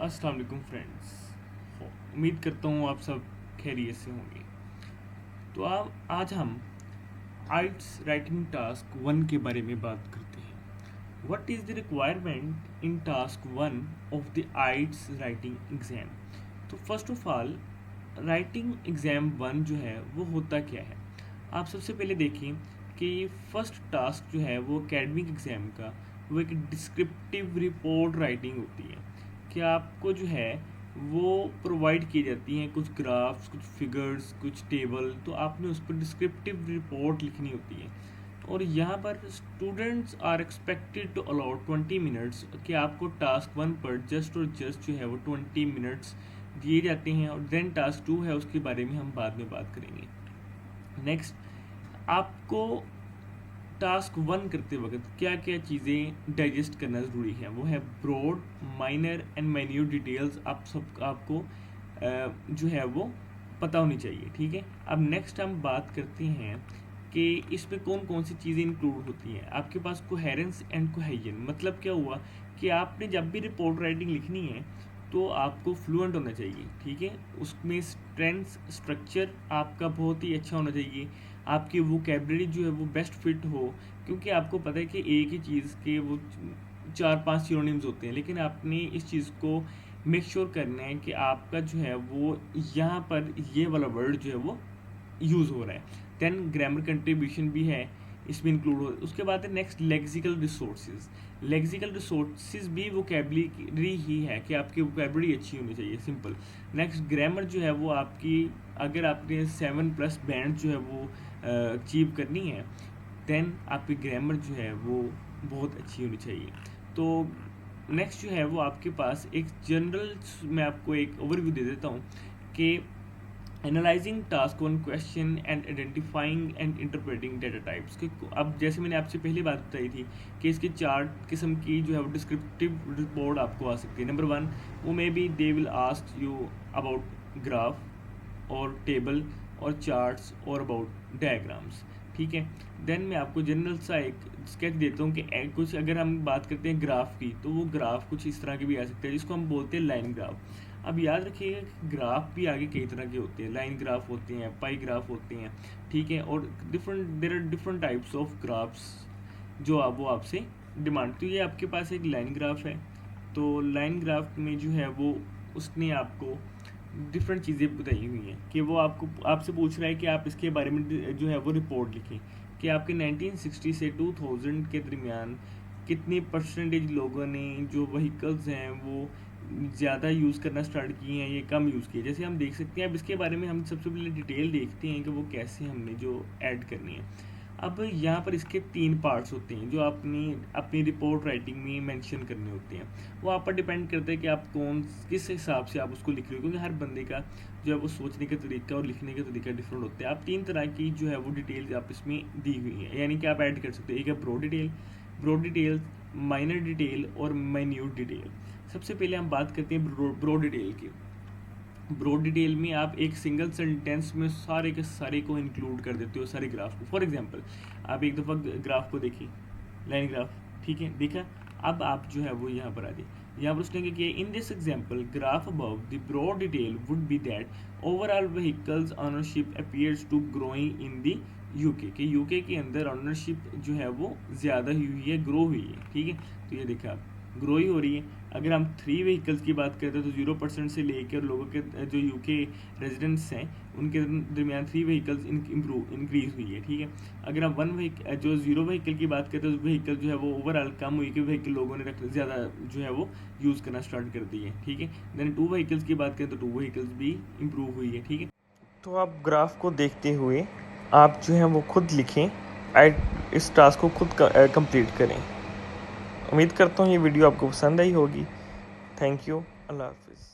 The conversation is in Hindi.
अस्सलाम वालेकुम फ्रेंड्स। उम्मीद करता हूँ आप सब खैरियत से होंगे। तो आज हम आइट्स राइटिंग टास्क 1 के बारे में बात करते हैं। What is the requirement in task 1 of the IELTS writing exam. तो first of all writing exam 1 जो है वो होता क्या है। आप सबसे पहले देखें कि फर्स्ट टास्क जो है वो एकेडमिक एग्ज़ाम का वो एक डिस्क्रिप्टिव रिपोर्ट राइटिंग होती है कि आपको जो है वो प्रोवाइड की जाती हैं कुछ ग्राफ्स, कुछ फिगर्स, कुछ टेबल, तो आपने उस पर डिस्क्रिप्टिव रिपोर्ट लिखनी होती है। और यहाँ पर students are expected to allot 20 minutes कि आपको टास्क 1 पर जस्ट और जस्ट जो है वो 20 मिनट्स दिए जाते हैं। और देन टास्क 2 है, उसके बारे में हम बाद में बात करेंगे। नेक्स्ट, आपको टास्क 1 करते वक्त क्या क्या चीज़ें डाइजेस्ट करना ज़रूरी है, वो है broad, minor and minute details. आपको जो है वो पता होनी चाहिए। ठीक है, अब नेक्स्ट हम बात करते हैं कि इसमें कौन कौन सी चीज़ें इंक्लूड होती हैं। आपके पास कोहेरेंस एंड कोहेजन, मतलब क्या हुआ कि आपने जब भी रिपोर्ट राइटिंग लिखनी है तो आपको फ्लुएंट होना चाहिए। ठीक है, उसमें स्ट्रेंथ स्ट्रक्चर आपका बहुत ही अच्छा होना चाहिए। आपकी वोकैबुलरी जो है वो बेस्ट फिट हो, क्योंकि आपको पता है कि एक ही चीज़ के वो 4-5 सिनोनिम्स होते हैं, लेकिन आपने इस चीज़ को मेक श्योर करना है कि आपका जो है वो यहाँ पर ये वाला वर्ड जो है वो यूज़ हो रहा है। देन ग्रामर कंट्रीब्यूशन भी है इसमें इंक्लूड हो। उसके बाद है next lexical resources. Lexical resources भी वोकैबुलरी ही है कि आपकी वोकैबुलरी अच्छी होनी चाहिए, सिंपल। नेक्स्ट ग्रामर जो है वो आपकी, अगर आपने 7+ बैंड जो है वो अचीव करनी है, देन आपकी ग्रामर जो है वो बहुत अच्छी होनी चाहिए। तो नेक्स्ट जो है वो आपके पास एक जनरल, मैं आपको एक ओवरव्यू दे देता हूँ कि analysing task 1 question and identifying and interpreting data types के। अब जैसे मैंने आपसे पहली बात बताई थी कि इसकी 4 किस्म की जो है वो डिस्क्रिप्टिव रिपोर्ट आपको आ सकती है। नंबर 1, वो may be they will ask you about graph और टेबल और चार्ट्स और अबाउट डायग्राम्स। ठीक है, देन मैं आपको जनरल सा एक स्केच देता हूँ कि कुछ अगर हम बात करते हैं ग्राफ की, तो वो ग्राफ कुछ इस तरह के भी आ सकते हैं जिसको हम बोलते हैं लाइन ग्राफ। अब याद रखिएगा कि ग्राफ भी आगे कई तरह के होते हैं, लाइन ग्राफ होते हैं, पाई ग्राफ होते हैं। ठीक है, और there are different types of graphs जो वो आपसे डिमांड। तो ये आपके पास एक लाइन ग्राफ है, तो लाइन ग्राफ में जो है वो उसने आपको डिफरेंट चीज़ें बताई हुई हैं कि वो आपसे पूछ रहा है कि आप इसके बारे में जो है वो रिपोर्ट लिखें कि आपके 1960 से 2000 के दरमियान कितने परसेंटेज लोगों ने जो व्हीकल्स हैं वो ज़्यादा यूज़ करना स्टार्ट किए हैं, ये कम यूज़ किए। जैसे हम देख सकते हैं, अब इसके बारे में हम सबसे पहले डिटेल देखते हैं कि वो कैसे हमने जो ऐड करनी है। अब यहाँ पर इसके 3 पार्ट्स होते हैं जो अपनी रिपोर्ट राइटिंग में मेंशन करने होते हैं। वो आप पर डिपेंड करता है कि आप किस हिसाब से आप उसको लिख रहे हो, क्योंकि हर बंदे का जो है वो सोचने का तरीका और लिखने का तरीका डिफरेंट होता है। आप 3 तरह की जो है वो डिटेल्स आप इसमें दी हुई है, यानी कि आप ऐड कर सकते हो। एक है ब्रॉड डिटेल, माइनर डिटेल और माइन्यूट डिटेल। सबसे पहले हम बात करते हैं ब्रॉड डिटेल की। ब्रॉड डिटेल में आप एक सिंगल सेंटेंस में सारे के सारे को इंक्लूड कर देते हो, सारे ग्राफ को। फॉर एग्जांपल, आप एक दफ़ा ग्राफ को देखिए, लाइन ग्राफ, ठीक है, देखा। अब आप जो है वो यहाँ पर आ जाए, यहाँ पर उसने क्या किया, in this example graph above the broad detail would be that overall vehicles ownership appears to growing in the UK, के यूके के अंदर ऑनरशिप जो है वो ज़्यादा हुई है, ग्रो हुई है। ठीक है, तो ये देखा आप ग्रो ही हो रही है। अगर हम 3 व्हीकल्स की बात करते हैं तो 0% से लेकर लोगों के जो यूके रेजिडेंट्स हैं उनके दरमियान 3 व्हीकल्स इंक्रीज हुई है। ठीक है, अगर हम 0 व्हीकल की बात करते हैं तो व्हीकल जो है वो ओवरऑल कम हुई कि व्हीकल लोगों ने ज़्यादा जो है वो यूज़ करना स्टार्ट कर दी है। ठीक है, देन 2 व्हीकल्स की बात करें तो 2 व्हीकल्स भी इम्प्रूव हुई है। ठीक है, तो आप ग्राफ को देखते हुए आप जो है वो खुद लिखें, इस टास्क को खुद कंप्लीट करें। उम्मीद करता हूँ ये वीडियो आपको पसंद आई होगी। थैंक यू, अल्लाह हाफिज़।